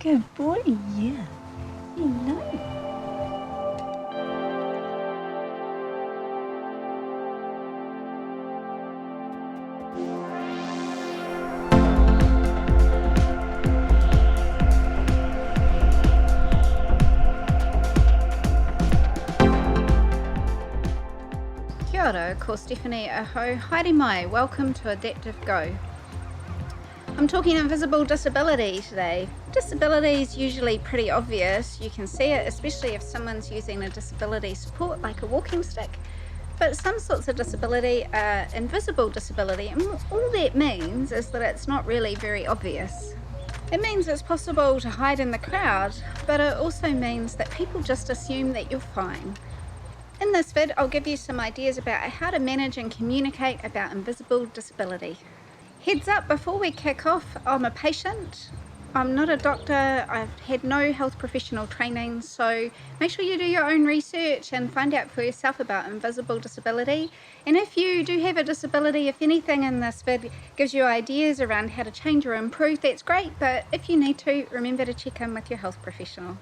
Good boy, yeah. Hello. Kia ora, ko Stephanie Aho. Haere mai, welcome to Adaptive Go. I'm talking invisible disability today. Disability is usually pretty obvious. You can see it, especially if someone's using a disability support like a walking stick. But some sorts of disability are invisible disability, and all that means is that it's not really very obvious. It means it's possible to hide in the crowd, but it also means that people just assume that you're fine. In this vid, I'll give you some ideas about how to manage and communicate about invisible disability. Heads up, before we kick off, I'm a patient. I'm not a doctor. I've had no health professional training, so make sure you do your own research and find out for yourself about invisible disability. And if you do have a disability, if anything in this vid gives you ideas around how to change or improve, that's great, but if you need to, remember to check in with your health professional.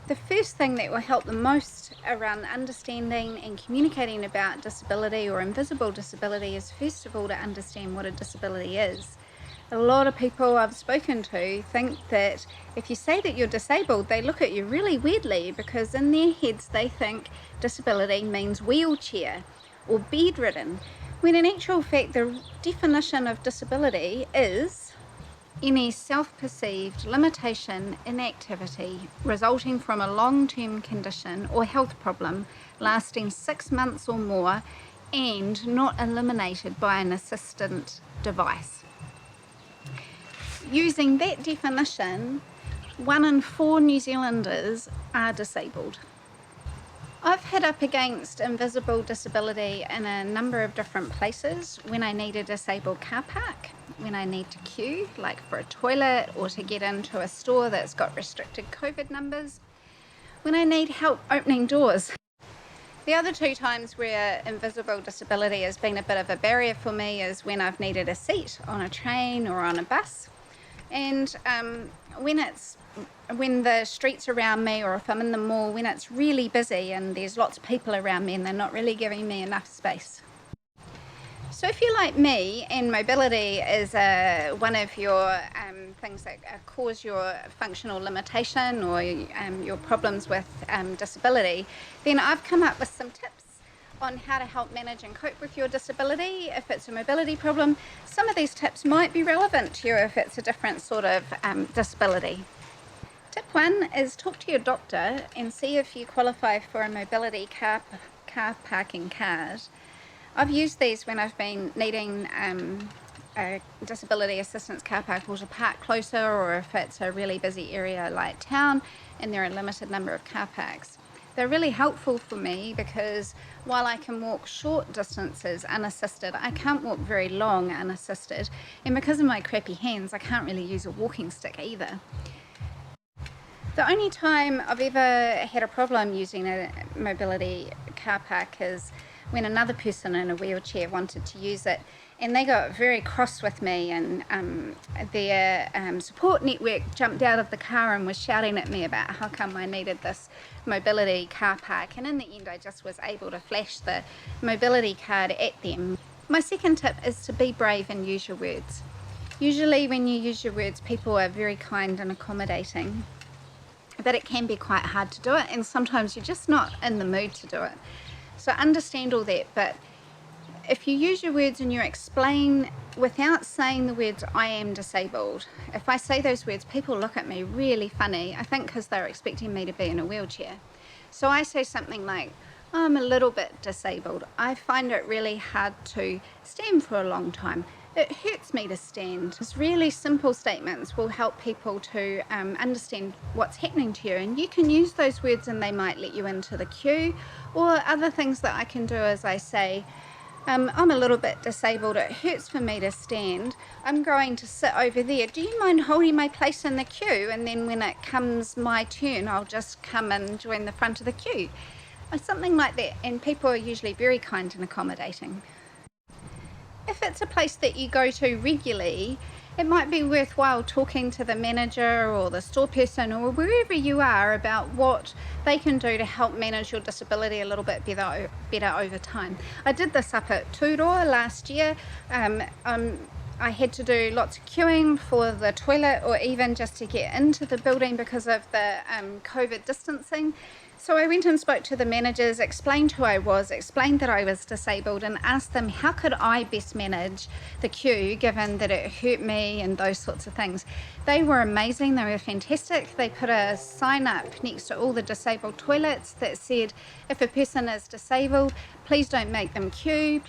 The first thing that will help the most around understanding and communicating about disability or invisible disability is first of all to understand what a disability is. A lot of people I've spoken to think that if you say that you're disabled, they look at you really weirdly because in their heads they think disability means wheelchair or bedridden, when in actual fact the definition of disability is any self-perceived limitation, inactivity resulting from a long-term condition or health problem lasting 6 months or more and not eliminated by an assistant device. Using that definition, 1 in 4 New Zealanders are disabled. I've hit up against invisible disability in a number of different places. When I need a disabled car park, when I need to queue, like for a toilet or to get into a store that's got restricted COVID numbers, when I need help opening doors. The other 2 times where invisible disability has been a bit of a barrier for me is when I've needed a seat on a train or on a bus. And when the streets around me, or if I'm in the mall, when it's really busy and there's lots of people around me and they're not really giving me enough space. So if you're like me and mobility is one of your things that cause your functional limitation or your problems with disability, then I've come up with some tips on how to help manage and cope with your disability if it's a mobility problem. Some of these tips might be relevant to you if it's a different sort of disability. Tip 1 is talk to your doctor and see if you qualify for a mobility car parking card. I've used these when I've been needing a disability assistance car park or to park closer, or if it's a really busy area like town and there are a limited number of car parks. They're really helpful for me because while I can walk short distances unassisted, I can't walk very long unassisted, and because of my crappy hands, I can't really use a walking stick either. The only time I've ever had a problem using a mobility car park is when another person in a wheelchair wanted to use it, and they got very cross with me, and their support network jumped out of the car and was shouting at me about how come I needed this mobility car park, and in the end I just was able to flash the mobility card at them. My second tip is to be brave and use your words. Usually when you use your words, people are very kind and accommodating, but it can be quite hard to do it, and sometimes you're just not in the mood to do it. So understand all that, but if you use your words and you explain without saying the words I am disabled, if I say those words, people look at me really funny, I think because they're expecting me to be in a wheelchair. So I say something like, I'm a little bit disabled. I find it really hard to stand for a long time. It hurts me to stand. These really simple statements will help people to understand what's happening to you, and you can use those words and they might let you into the queue. Or other things that I can do is I say, I'm a little bit disabled, it hurts for me to stand, I'm going to sit over there, do you mind holding my place in the queue, and then when it comes my turn I'll just come and join the front of the queue. Or something like that, and people are usually very kind and accommodating. If it's a place that you go to regularly it might be worthwhile talking to the manager or the store person or wherever you are about what they can do to help manage your disability a little bit better over time. I did this up at Turoa last year. I had to do lots of queuing for the toilet or even just to get into the building because of the COVID distancing. So I went and spoke to the managers, explained who I was, explained that I was disabled, and asked them how could I best manage the queue given that it hurt me and those sorts of things. They were amazing, they were fantastic. They put a sign up next to all the disabled toilets that said, if a person is disabled, please don't make them queue.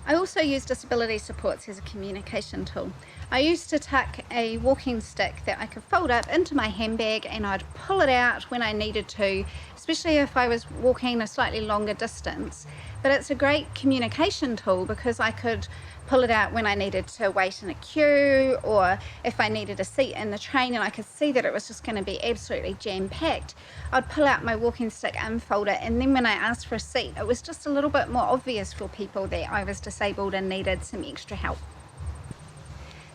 I also use disability supports as a communication tool. I used to tuck a walking stick that I could fold up into my handbag and I'd pull it out when I needed to, especially if I was walking a slightly longer distance. But it's a great communication tool because I could pull it out when I needed to wait in a queue or if I needed a seat in the train and I could see that it was just going to be absolutely jam-packed. I'd pull out my walking stick, unfold it, and then when I asked for a seat, it was just a little bit more obvious for people that I was disabled and needed some extra help.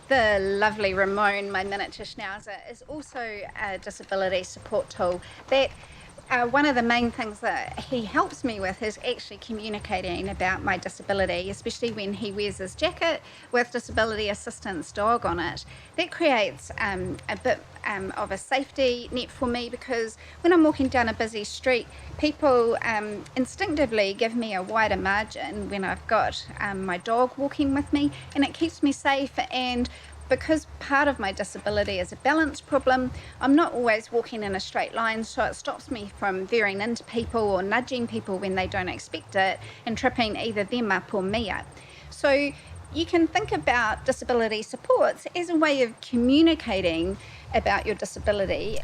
The lovely Ramon, my miniature schnauzer, is also a disability support tool that one of the main things that he helps me with is actually communicating about my disability, especially when he wears his jacket with disability assistance dog on it. That creates a bit of a safety net for me because when I'm walking down a busy street, people instinctively give me a wider margin when I've got my dog walking with me, and it keeps me safe. And because part of my disability is a balance problem, I'm not always walking in a straight line, so it stops me from veering into people or nudging people when they don't expect it and tripping either them up or me up. So you can think about disability supports as a way of communicating about your disability.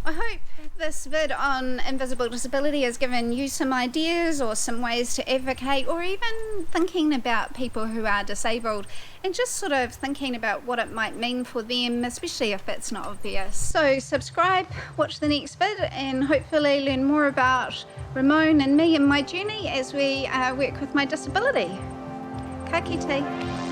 I hope this vid on invisible disability has given you some ideas or some ways to advocate, or even thinking about people who are disabled and just sort of thinking about what it might mean for them, especially if it's not obvious. So subscribe, watch the next vid, and hopefully learn more about Ramon and me and my journey as we work with my disability. Ka kite.